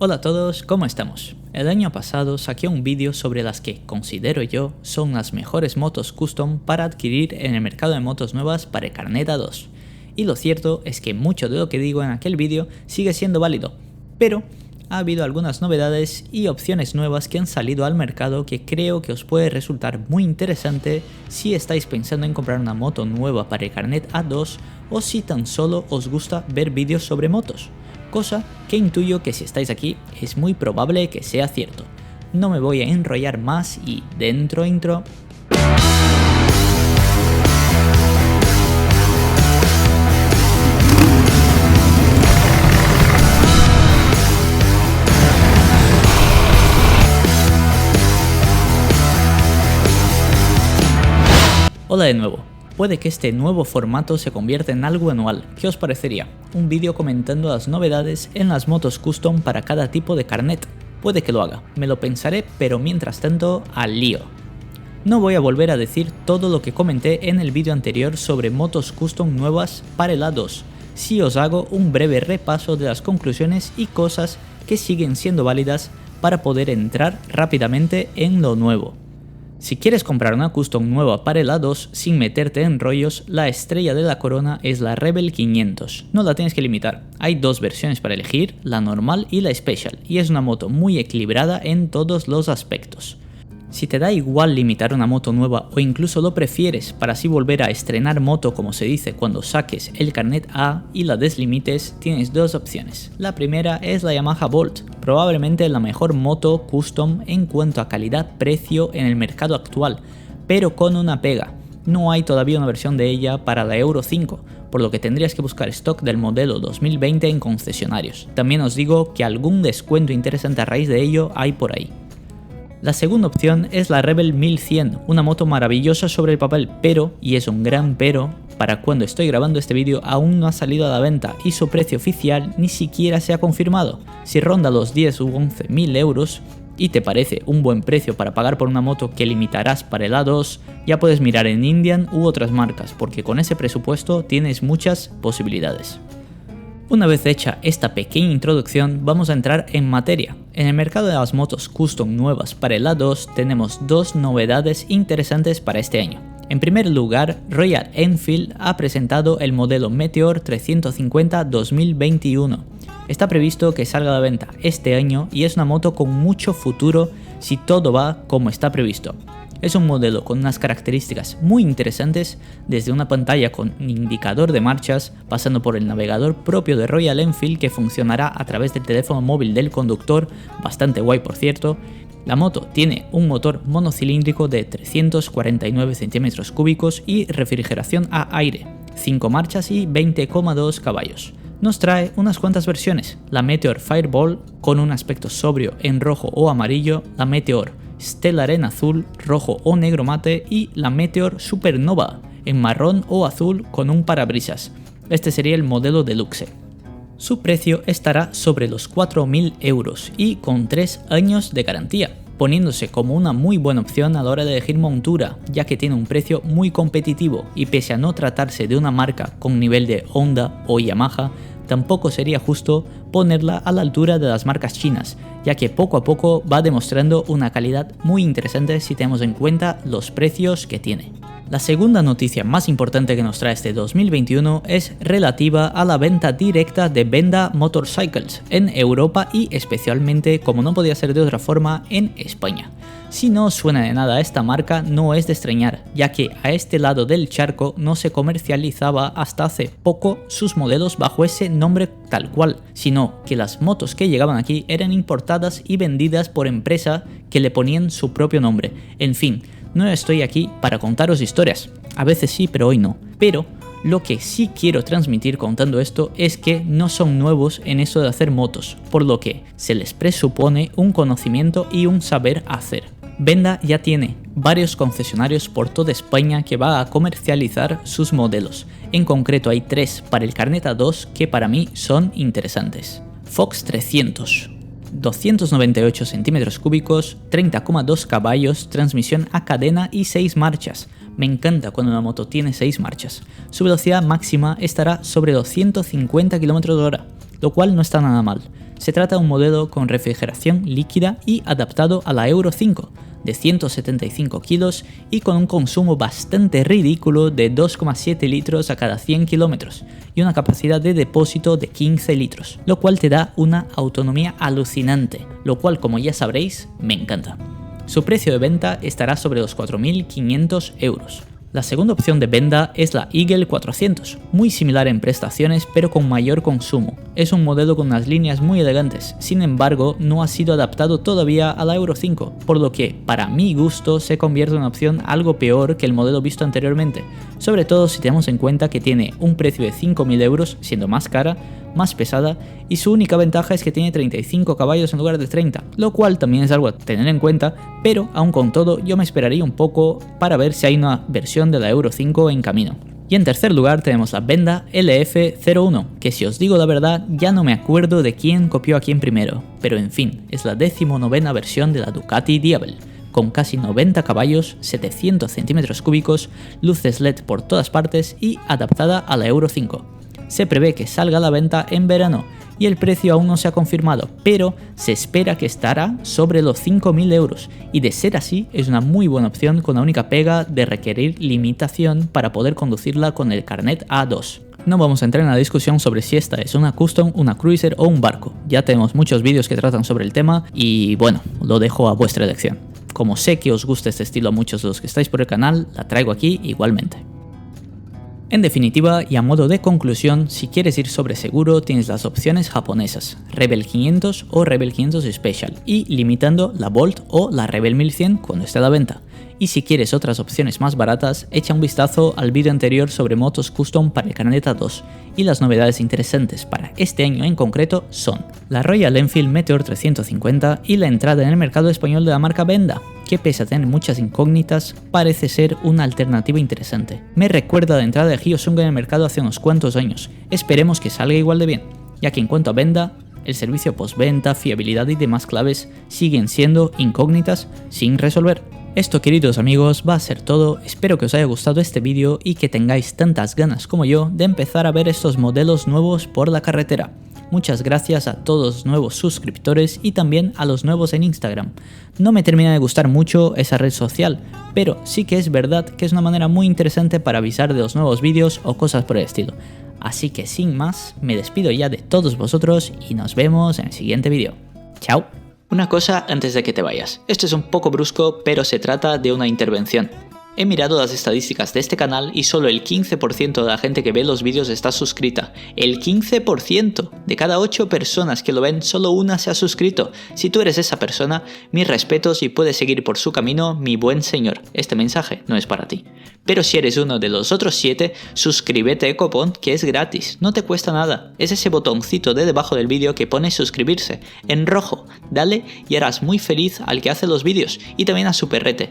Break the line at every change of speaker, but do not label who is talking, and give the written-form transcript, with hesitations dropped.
Hola a todos, ¿cómo estamos? El año pasado saqué un vídeo sobre las que considero yo son las mejores motos custom para adquirir en el mercado de motos nuevas para el carnet A2. Y lo cierto es que mucho de lo que digo en aquel vídeo sigue siendo válido, pero ha habido algunas novedades y opciones nuevas que han salido al mercado que creo que os puede resultar muy interesante si estáis pensando en comprar una moto nueva para el carnet A2 o si tan solo os gusta ver vídeos sobre motos. Cosa que intuyo que si estáis aquí es muy probable que sea cierto. No me voy a enrollar más y dentro intro. Hola de nuevo. Puede que este nuevo formato se convierta en algo anual. ¿Qué os parecería? Un vídeo comentando las novedades en las motos custom para cada tipo de carnet. Puede que lo haga, me lo pensaré, pero mientras tanto, al lío. No voy a volver a decir todo lo que comenté en el vídeo anterior sobre motos custom nuevas para el A2. Sí os hago un breve repaso de las conclusiones y cosas que siguen siendo válidas para poder entrar rápidamente en lo nuevo. Si quieres comprar una custom nueva para el A2 sin meterte en rollos, la estrella de la corona es la Rebel 500. No la tienes que limitar, hay dos versiones para elegir, la normal y la special, y es una moto muy equilibrada en todos los aspectos. Si te da igual limitar una moto nueva o incluso lo prefieres para así volver a estrenar moto como se dice cuando saques el carnet A y la deslimites, tienes dos opciones. La primera es la Yamaha Bolt, probablemente la mejor moto custom en cuanto a calidad-precio en el mercado actual, pero con una pega. No hay todavía una versión de ella para la Euro 5, por lo que tendrías que buscar stock del modelo 2020 en concesionarios. También os digo que algún descuento interesante a raíz de ello hay por ahí. La segunda opción es la Rebel 1100, una moto maravillosa sobre el papel, pero, y es un gran pero, para cuando estoy grabando este vídeo aún no ha salido a la venta y su precio oficial ni siquiera se ha confirmado. Si ronda los 10 u 11.000 euros y te parece un buen precio para pagar por una moto que limitarás para el A2, ya puedes mirar en Indian u otras marcas, porque con ese presupuesto tienes muchas posibilidades. Una vez hecha esta pequeña introducción, vamos a entrar en materia. En el mercado de las motos custom nuevas para el A2 tenemos dos novedades interesantes para este año. En primer lugar, Royal Enfield ha presentado el modelo Meteor 350 2021. Está previsto que salga a la venta este año y es una moto con mucho futuro si todo va como está previsto. Es un modelo con unas características muy interesantes, desde una pantalla con indicador de marchas, pasando por el navegador propio de Royal Enfield que funcionará a través del teléfono móvil del conductor, bastante guay por cierto. La moto tiene un motor monocilíndrico de 349 centímetros cúbicos y refrigeración a aire, 5 marchas y 20,2 caballos. Nos trae unas cuantas versiones, la Meteor Fireball con un aspecto sobrio en rojo o amarillo, la Meteor Stellar en azul, rojo o negro mate y la Meteor Supernova en marrón o azul con un parabrisas. Este sería el modelo deluxe. Su precio estará sobre los 4.000 euros y con 3 años de garantía, poniéndose como una muy buena opción a la hora de elegir montura, ya que tiene un precio muy competitivo y pese a no tratarse de una marca con nivel de Honda o Yamaha, tampoco sería justo ponerla a la altura de las marcas chinas, ya que poco a poco va demostrando una calidad muy interesante si tenemos en cuenta los precios que tiene. La segunda noticia más importante que nos trae este 2021 es relativa a la venta directa de Benda Motorcycles en Europa y especialmente, como no podía ser de otra forma, en España. Si no os suena de nada esta marca, no es de extrañar, ya que a este lado del charco no se comercializaba hasta hace poco sus modelos bajo ese nombre tal cual, sino que las motos que llegaban aquí eran importadas y vendidas por empresa que le ponían su propio nombre. En fin, no estoy aquí para contaros historias, a veces sí, pero hoy no. Pero lo que sí quiero transmitir contando esto es que no son nuevos en eso de hacer motos, por lo que se les presupone un conocimiento y un saber hacer. Benda ya tiene varios concesionarios por toda España que va a comercializar sus modelos. En concreto hay 3 para el carnet A2 que para mí son interesantes. Fox 300, 298 centímetros cúbicos, 30,2 caballos, transmisión a cadena y 6 marchas. Me encanta cuando una moto tiene 6 marchas. Su velocidad máxima estará sobre los 150 km/h, lo cual no está nada mal. Se trata de un modelo con refrigeración líquida y adaptado a la Euro 5, de 175 kilos y con un consumo bastante ridículo de 2,7 litros a cada 100 kilómetros y una capacidad de depósito de 15 litros, lo cual te da una autonomía alucinante, lo cual, como ya sabréis, me encanta. Su precio de venta estará sobre los 4.500 euros. La segunda opción de venta es la Eagle 400, muy similar en prestaciones pero con mayor consumo. Es un modelo con unas líneas muy elegantes, sin embargo no ha sido adaptado todavía a la Euro 5, por lo que para mi gusto se convierte en una opción algo peor que el modelo visto anteriormente, sobre todo si tenemos en cuenta que tiene un precio de 5.000 euros, siendo más cara, más pesada, y su única ventaja es que tiene 35 caballos en lugar de 30, lo cual también es algo a tener en cuenta, pero aún con todo yo me esperaría un poco para ver si hay una versión de la Euro 5 en camino. Y en tercer lugar tenemos la Benda LF01, que si os digo la verdad ya no me acuerdo de quién copió a quién primero, pero en fin, es la 19ª versión de la Ducati Diavel, con casi 90 caballos, 700 centímetros cúbicos, luces LED por todas partes y adaptada a la Euro 5. Se prevé que salga a la venta en verano y el precio aún no se ha confirmado, pero se espera que estará sobre los 5.000 euros y de ser así es una muy buena opción con la única pega de requerir limitación para poder conducirla con el carnet A2. No vamos a entrar en la discusión sobre si esta es una custom, una cruiser o un barco, ya tenemos muchos vídeos que tratan sobre el tema y bueno, lo dejo a vuestra elección. Como sé que os gusta este estilo a muchos de los que estáis por el canal, la traigo aquí igualmente. En definitiva, y a modo de conclusión, si quieres ir sobre seguro tienes las opciones japonesas, Rebel 500 o Rebel 500 Special, y limitando la Bolt o la Rebel 1100 cuando esté a la venta. Y si quieres otras opciones más baratas, echa un vistazo al vídeo anterior sobre motos custom para el carnet A2, y las novedades interesantes para este año en concreto son la Royal Enfield Meteor 350 y la entrada en el mercado español de la marca Benda, que pese a tener muchas incógnitas, parece ser una alternativa interesante. Me recuerda a la entrada de Hyosung en el mercado hace unos cuantos años, esperemos que salga igual de bien, ya que en cuanto a Benda, el servicio postventa, fiabilidad y demás claves siguen siendo incógnitas sin resolver. Esto, queridos amigos, va a ser todo, espero que os haya gustado este vídeo y que tengáis tantas ganas como yo de empezar a ver estos modelos nuevos por la carretera. Muchas gracias a todos los nuevos suscriptores y también a los nuevos en Instagram. No me termina de gustar mucho esa red social, pero sí que es verdad que es una manera muy interesante para avisar de los nuevos vídeos o cosas por el estilo. Así que sin más, me despido ya de todos vosotros y nos vemos en el siguiente vídeo. ¡Chao! Una cosa antes de que te vayas. Esto es un poco brusco, pero se trata de una intervención. He mirado las estadísticas de este canal y solo el 15% de la gente que ve los vídeos está suscrita. El 15%. De cada 8 personas que lo ven, solo una se ha suscrito. Si tú eres esa persona, mis respetos y puedes seguir por su camino, mi buen señor. Este mensaje no es para ti. Pero si eres uno de los otros 7, suscríbete, copón, que es gratis. No te cuesta nada. Es ese botoncito de debajo del vídeo que pone suscribirse. En rojo. Dale y harás muy feliz al que hace los vídeos. Y también a su perrete.